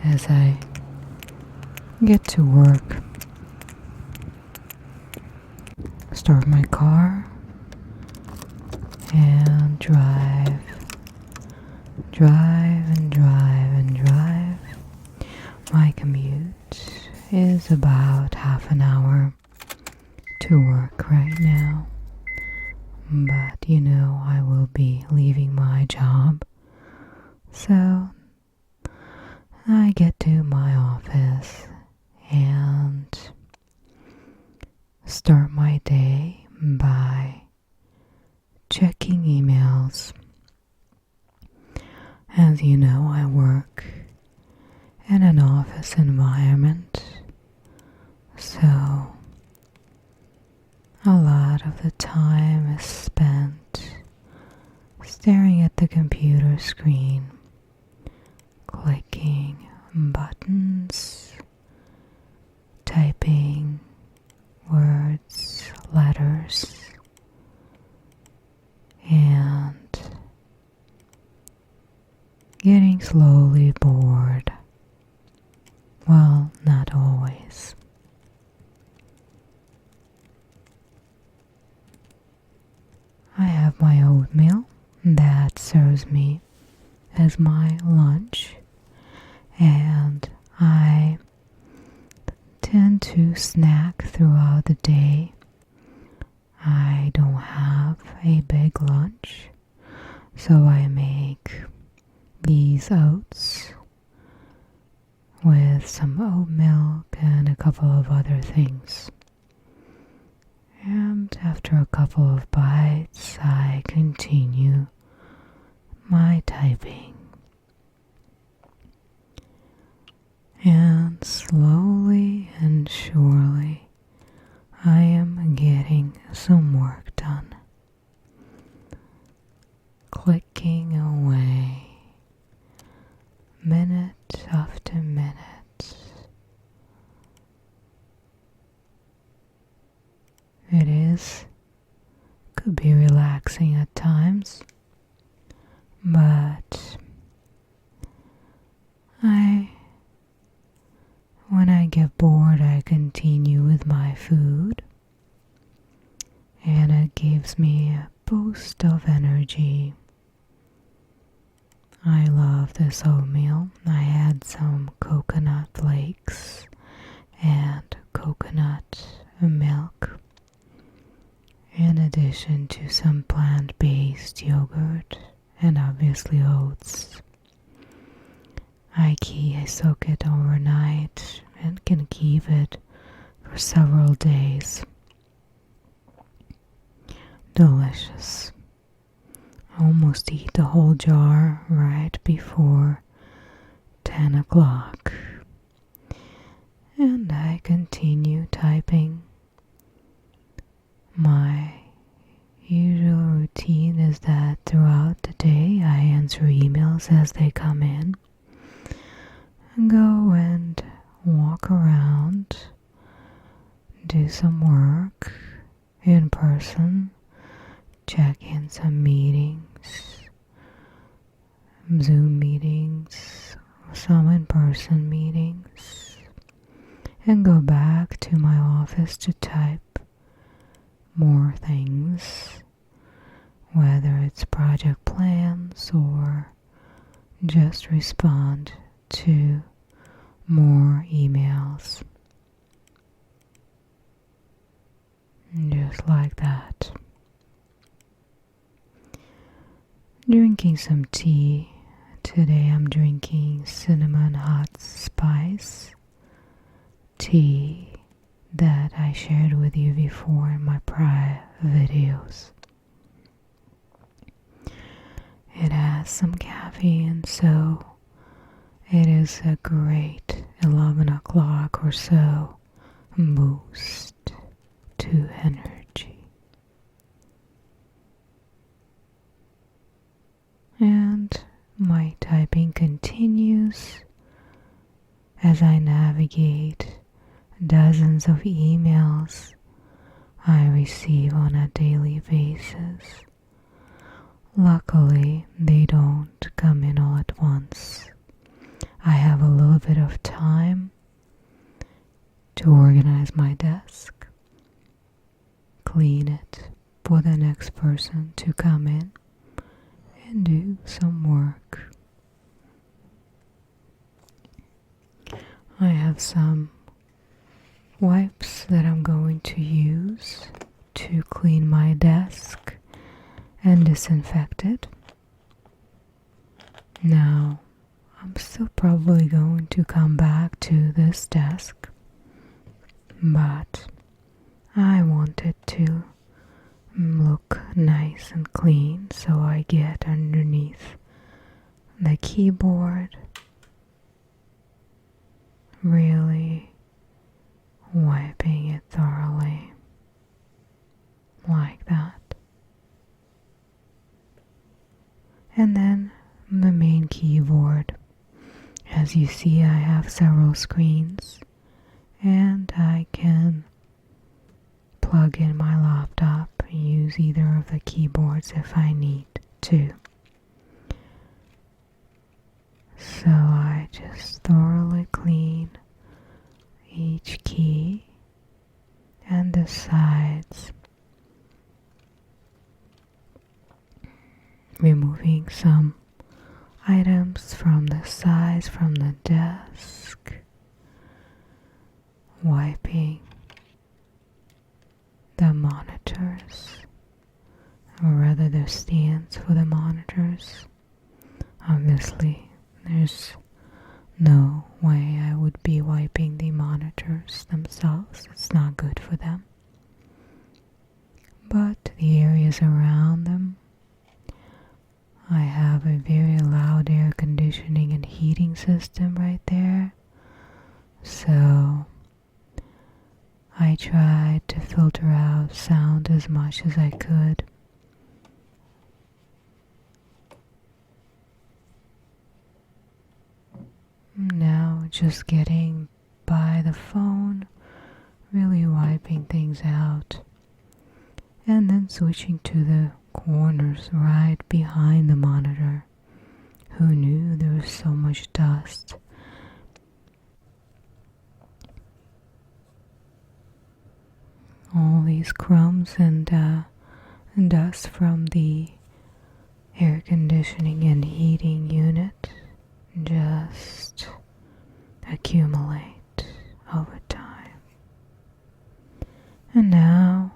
as I get to work, start my car, and drive and drive and drive. My commute is about half an hour to work right now, but I will be leaving my job, so I get to my office and start my day by checking emails. As you know, I work in an office environment, so a lot of the time is spent staring at the computer screen, clicking buttons, typing words, letters, and getting slowly bored. Well, not always. I have my oatmeal that serves me as my lunch, and I tend to snack throughout the day. I don't have a big lunch, so I make these oats with some oat milk and a couple of other things. And after a couple of bites, I continue my typing. And slowly and surely, I am getting some work done. Clicking away, minute after minute. Could be relaxing at times, but when I get bored, I continue with my food, and it gives me a boost of energy. I love this oatmeal. I add some coconut flakes and coconut milk, in addition to some plant-based yogurt and obviously oats. I soak it overnight and can keep it for several days. Delicious. I almost eat the whole jar right before 10 o'clock. And I continue typing. My usual routine is that throughout the day I answer emails as they come in, and go and walk around, do some work in person, check in some meetings, Zoom meetings, some in-person meetings, and go back to my office to type more things, whether it's project plans or just respond to more emails. Just like that. Drinking some tea. Today I'm drinking cinnamon hot spice tea that I shared with you before in my prior videos. It has some caffeine, so it is a great 11 o'clock or so boost to energy. And my typing continues as I navigate dozens of emails I receive on a daily basis. Luckily, they don't come in all at once. I have a little little bit of time to organize my desk, clean it for the next person to come in and do some work. I have some wipes that I'm going to use to clean my desk and disinfect it. Now, I'm still probably going to come back to this desk, but I want it to look nice and clean, so I get underneath the keyboard, really wiping it thoroughly, like that. And then the main keyboard. As you see, I have several screens, and I can plug in my laptop and use either of the keyboards if I need to. So I just thoroughly clean each key and the sides, removing some items from the sides from the desk, wiping the monitors, or rather the stands for the monitors. Obviously, there's no way I would be wiping the monitors themselves. It's not good for them. But the areas around them, I have a very loud air conditioning and heating system right there. So I tried to filter out sound as much as I could. Now just getting by the phone, really wiping things out, and then switching to the corners right behind the monitor. Who knew there was so much dust? All these crumbs and dust from the air conditioning and heating unit just accumulate over time. And now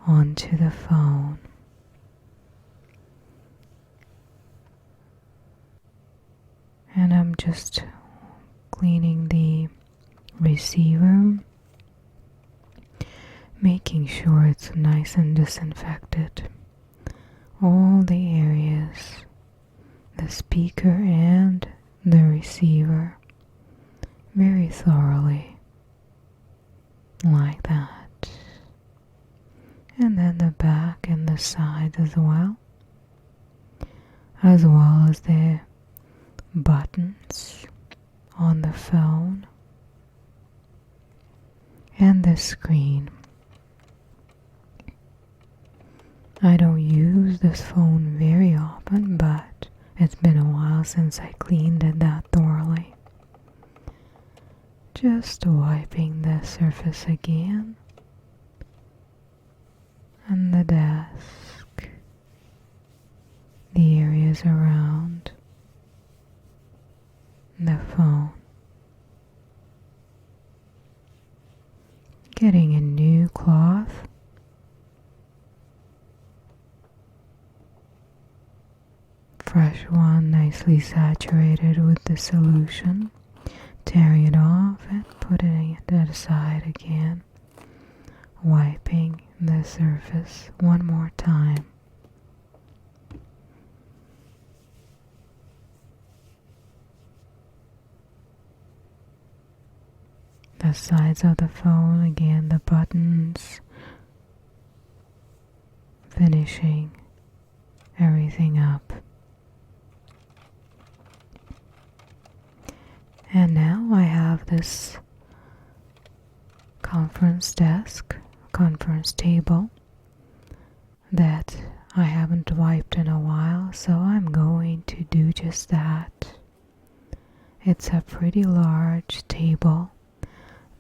onto the phone. And I'm just cleaning the receiver, making sure it's nice and disinfected. All the areas, the speaker and the receiver, very thoroughly, like that. And then the back and the sides as well as the buttons on the phone and the screen. I don't use this phone very often, but it's been a while since I cleaned it that thoroughly. Just wiping the surface again, and the desk, the areas around the phone. Getting a new cloth, fresh one, nicely saturated with the solution. Tearing it off and putting it aside again, wiping the surface one more time. The sides of the phone, again the buttons, finishing everything up. And now I have this conference table that I haven't wiped in a while, so I'm going to do just that It's a pretty large table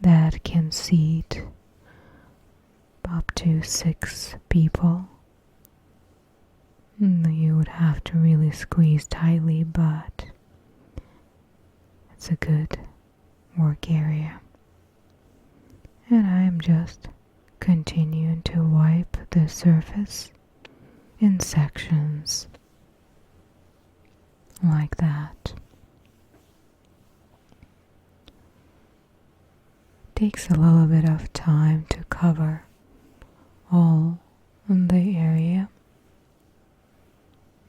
that can seat up to 6 people. You would have to really squeeze tightly, but it's a good work area. And I am just continuing to wipe the surface in sections like that. Takes a little bit of time to cover all the area,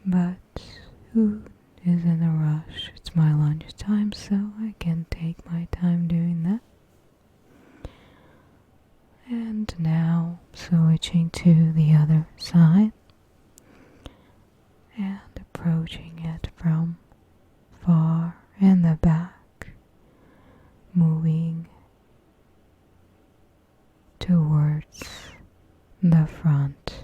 but who is in a rush? It's my lunchtime, so I can take my time doing that. And now switching to the other side and approaching it from far in the back, moving towards the front.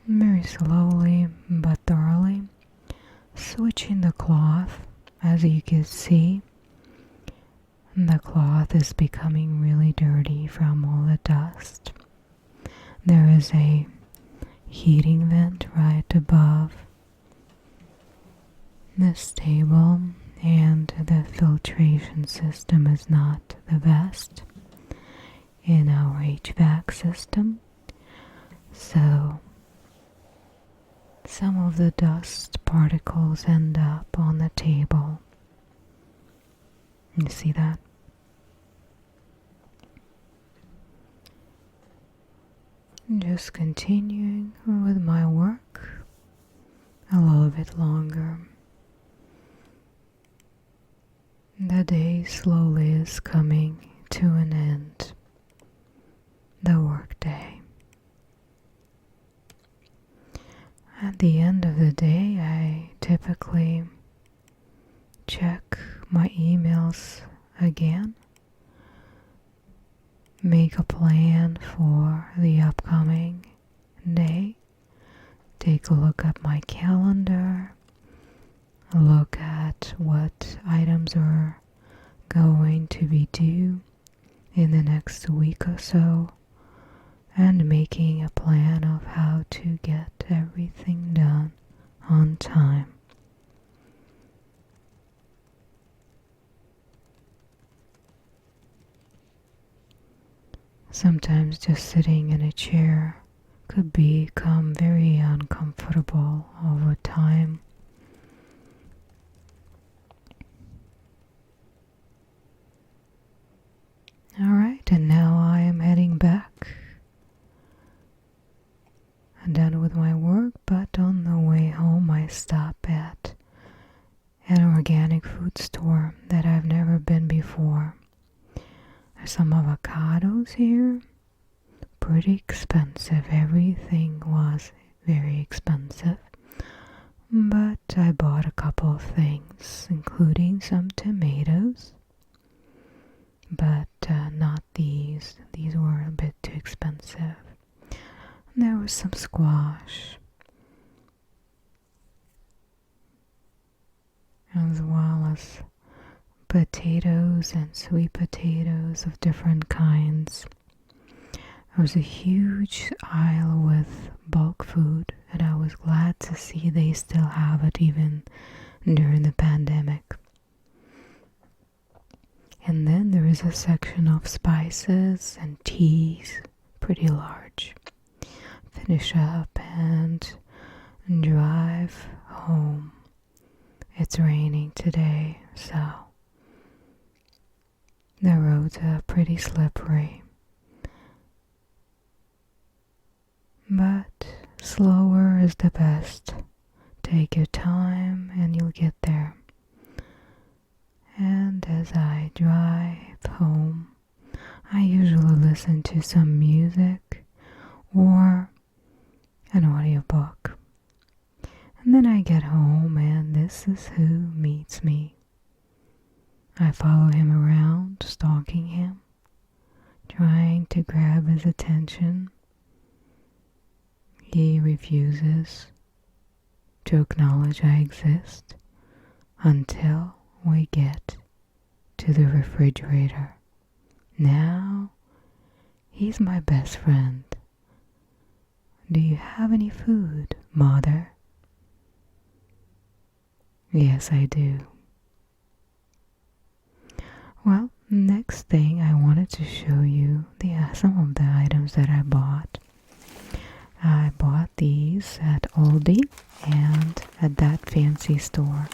Very slowly but thoroughly, switching the cloth. As you can see, the cloth is becoming really dirty from all the dust. There is a heating vent right above this table, and the filtration system is not the best in our HVAC system, so some of the dust particles end up on the table. You see that? Just continuing with my work a little bit longer. The day slowly is coming to an end. The work day. At the end of the day, I typically check my emails again, make a plan for the upcoming day, take a look at my calendar, look at what items are going to be due in the next week or so, and making a plan of how to get everything done on time. Sometimes just sitting in a chair could become very uncomfortable over time. Alright, and now I am heading back. I'm done with my work, but on the way home I stop at an organic food store that I've never been before. There's some avocados here. Pretty expensive. Everything was very expensive. But I bought a couple of things, including some tomatoes. But not these. These were a bit too expensive. There was some squash, as well as potatoes and sweet potatoes of different kinds. There was a huge aisle with bulk food, and I was glad to see they still have it even during the pandemic. And then there is a section of spices and teas, pretty large. Finish up and drive home. It's raining today, so the roads are pretty slippery. But slower is the best. Take your time and you'll get there. And as I drive home, I usually listen to some music or an audiobook. And then I get home and this is who meets me. I follow him around, stalking him, trying to grab his attention. He refuses. to acknowledge I exist until we get to the refrigerator. Now, he's my best friend. Do you have any food, Mother? Yes, I do. Well, next thing I wanted to show you some of the items that I bought. I bought these at Aldi and at that fancy store.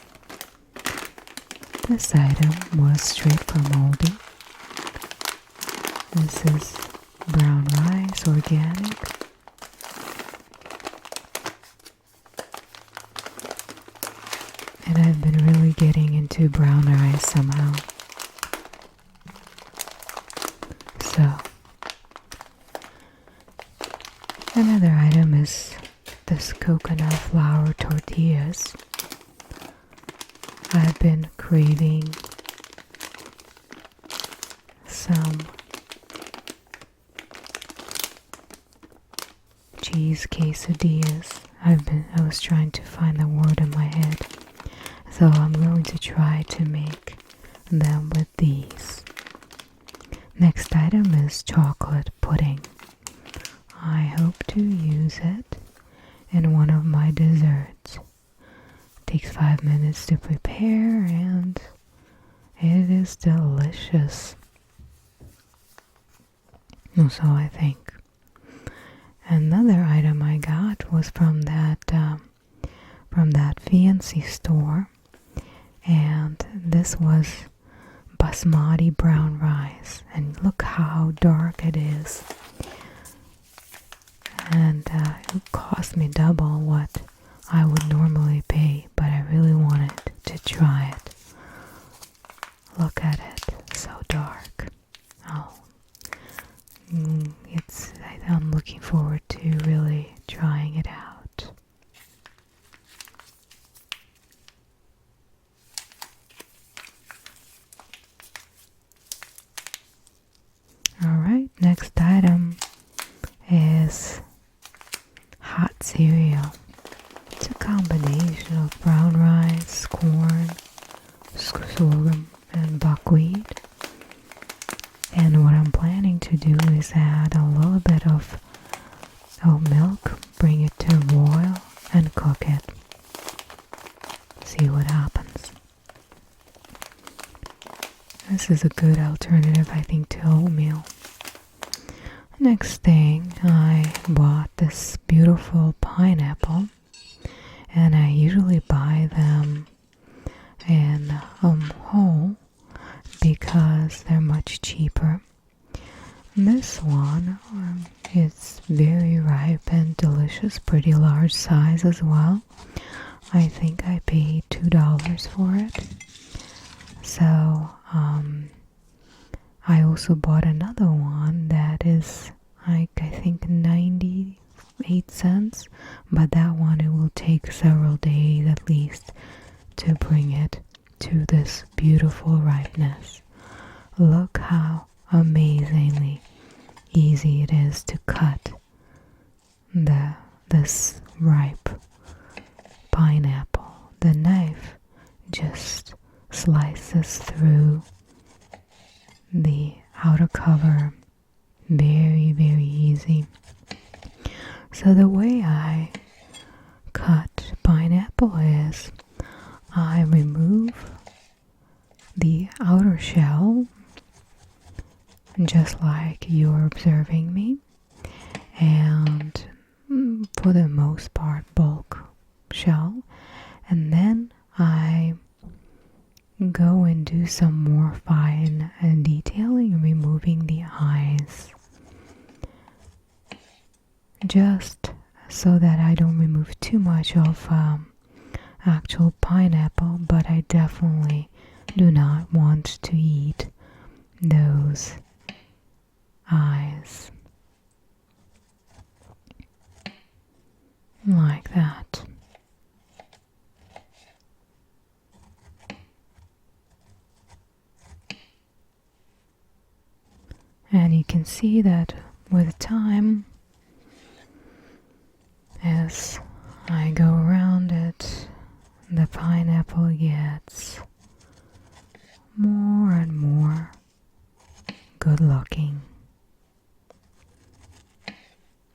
This item was straight from Aldi. This is brown rice, organic. And I've been really getting into brown rice somehow. So, another item is this coconut flour tortillas. I've been craving some cheese quesadillas. I was trying to find the word in my head. So I'm going to try to make them with these. Next item is chocolate pudding. I hope to use it in one of my desserts. It takes 5 minutes to prepare and it is delicious. So I think. Another item I got was from that fancy store, and this was basmati brown rice, and look how dark it is. And it cost me double what I would normally pay, but I really wanted to try it. Look at it, so dark. Oh, I'm looking forward to really trying it out. Alright, next item is hot cereal. It's a combination of brown rice, corn, sorghum, and buckwheat. And what I'm planning to do is add a little bit of milk, bring it to a boil, and cook it. See what happens. This is a good alternative, I think, to oatmeal. Next thing, I bought this beautiful pineapple, and I usually buy them in whole because they're much cheaper. This one is very ripe and delicious, pretty large size as well. I think I paid $2 for it. So I also bought another one that is I think 98 cents, but that one it will take several days at least to bring it to this beautiful ripeness. Look how amazingly easy it is to cut this ripe pineapple. The knife just slices through the outer cover very, very easy. So the way I cut pineapple is I remove the outer shell, just like you're observing me, and for the most part bulk shell, and then I go and do some more fine detailing, removing the eyes, just so that I don't remove too much of actual pineapple, but I definitely do not want to eat those eyes like that. And you can see that with time, as I go around it, the pineapple gets more and more good looking.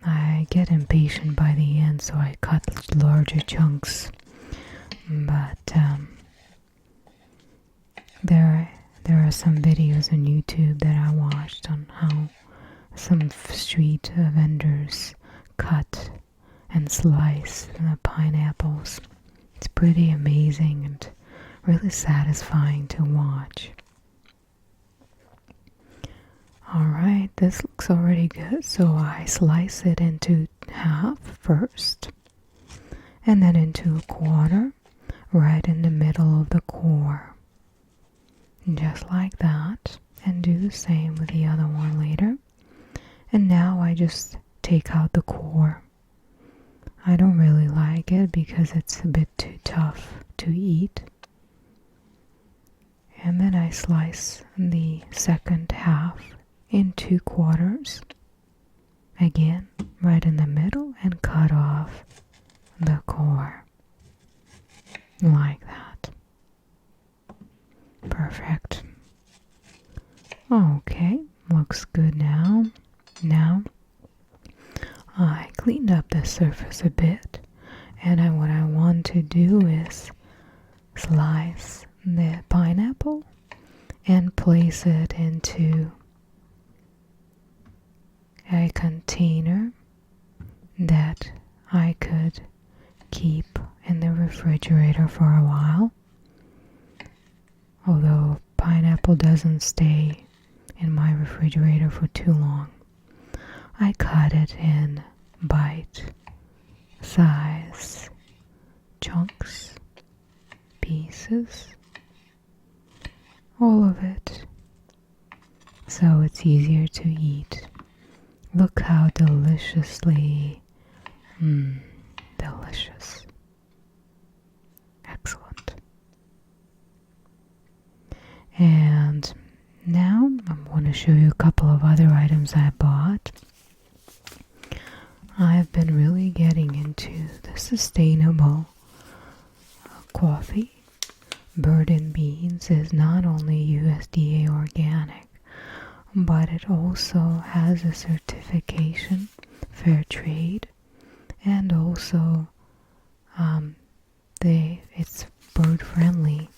I get impatient by the end, so I cut larger chunks. But there are some videos on YouTube that I watched on how some street vendors cut and slice the pineapples. It's pretty amazing and really satisfying to watch. Alright, this looks already good, so I slice it into half first, and then into a quarter, right in the middle of the core. Just like that, and do the same with the other one later. And now I just take out the core. I don't really like it because it's a bit too tough to eat. And then I slice the second half in 2 quarters, again right in the middle, and cut off the core like that. Perfect. Okay, looks good now. Now I cleaned up the surface a bit, and what I want to do is slice the pineapple and place it into a container that I could keep in the refrigerator for a while. Although pineapple doesn't stay in my refrigerator for too long, I cut it in bite size chunks, pieces, all of it, so it's easier to eat. Look how deliciously, delicious. Excellent. And now I'm going to show you a couple of other items I bought. I've been really getting into the sustainable coffee. Bird and Beans is not only USDA organic, but it also has a certification, fair trade, and also it's bird friendly.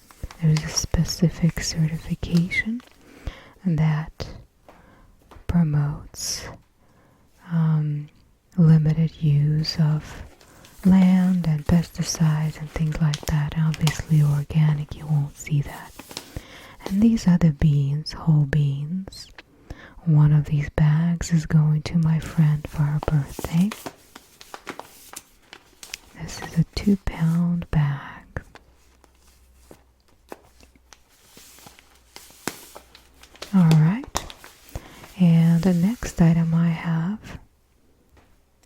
There's a specific certification that promotes limited use of land and pesticides and things like that. Obviously organic, you won't see that. And these are the beans, whole beans. One of these bags is going to my friend for her birthday. This is a 2-pound bag. Alright, and the next item I have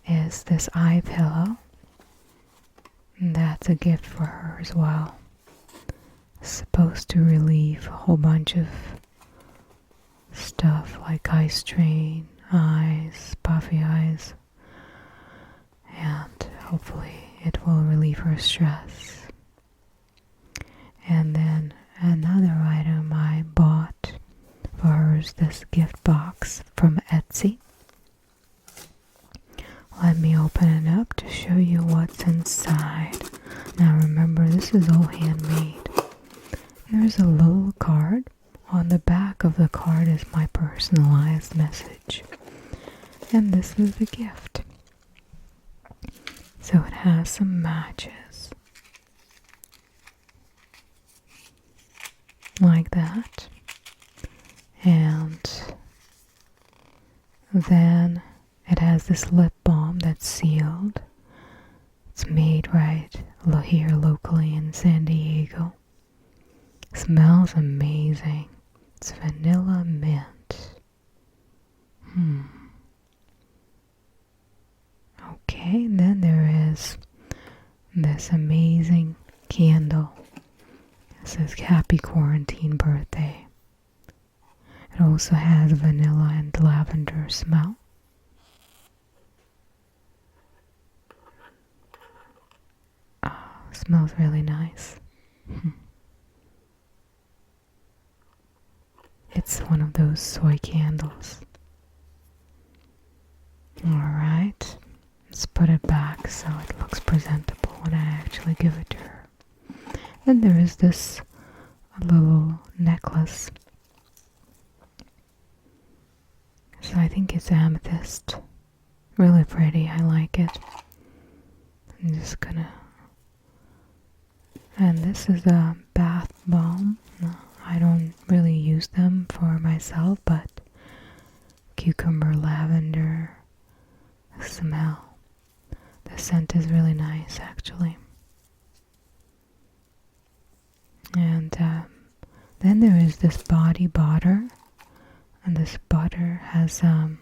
is this eye pillow. That's a gift for her as well. It's supposed to relieve a whole bunch of stuff like eye strain, eyes, puffy eyes, and hopefully it will relieve her stress. And then another item I bought for her is this gift box from Etsy. Let me open it up to show you what's inside. Now remember, this is all handmade. There's a little card. On the back of the card is my personalized message. And this is the gift. So it has some matches. Like that. And then it has this lip balm that's sealed. It's made right here locally in San Diego. Smells amazing. It's vanilla mint. Okay, and then there is this amazing candle. It says Happy Quarantine Birthday. It also has vanilla and lavender smell. smells really nice. It's one of those soy candles. Alright, let's put it back so it looks presentable when I actually give it to her. Then there is this little necklace. So I think it's amethyst. Really pretty, I like it. I'm just gonna... And this is a bath bomb. I don't really use them for myself, but cucumber lavender smell. The scent is really nice, actually. And then there is this body butter, and this butter has the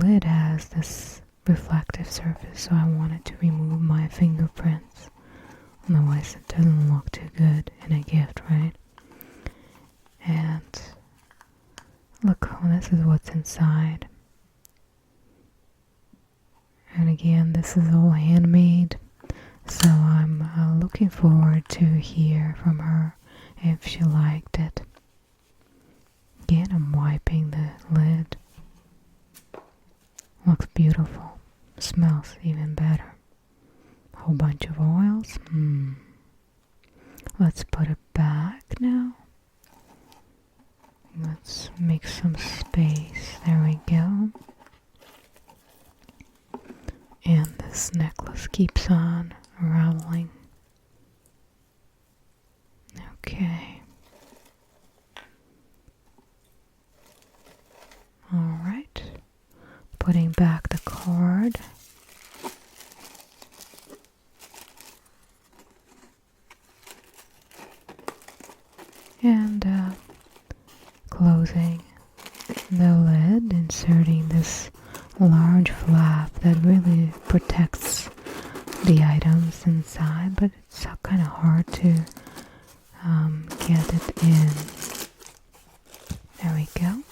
lid has this reflective surface, so I wanted to remove my fingerprints. Otherwise, it doesn't look too good in a gift, right? And look, this is what's inside. And again, this is all handmade, so I'm looking forward to hear from her if she liked it. Again, I'm wiping the lid. Looks beautiful. Smells even better. Whole bunch of oils. Let's put it back now. Let's make some space. There we go. And this necklace keeps on unraveling. Okay. Alright. Putting back the card. And closing the lid, inserting this large flap that really protects the items inside, but it's kind of hard to get it in. There we go.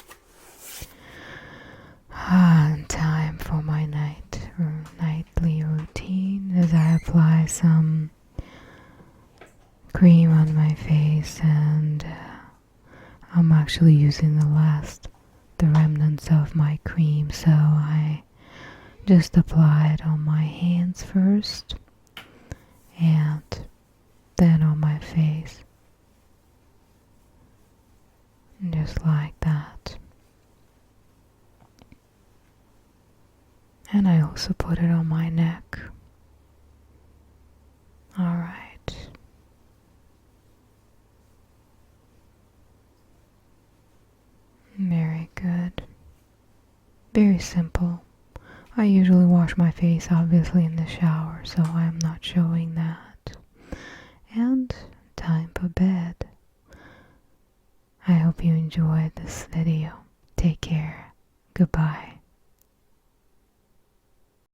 Time for my nightly routine as I apply some cream on my face, and I'm actually using the remnants of my cream, so I just apply it on my hands first and then on my face, just like that. And I also put it on my neck. Alright. Very good. Very simple. I usually wash my face obviously in the shower, so I'm not showing that. And time for bed. I hope you enjoyed this video. Take care. Goodbye.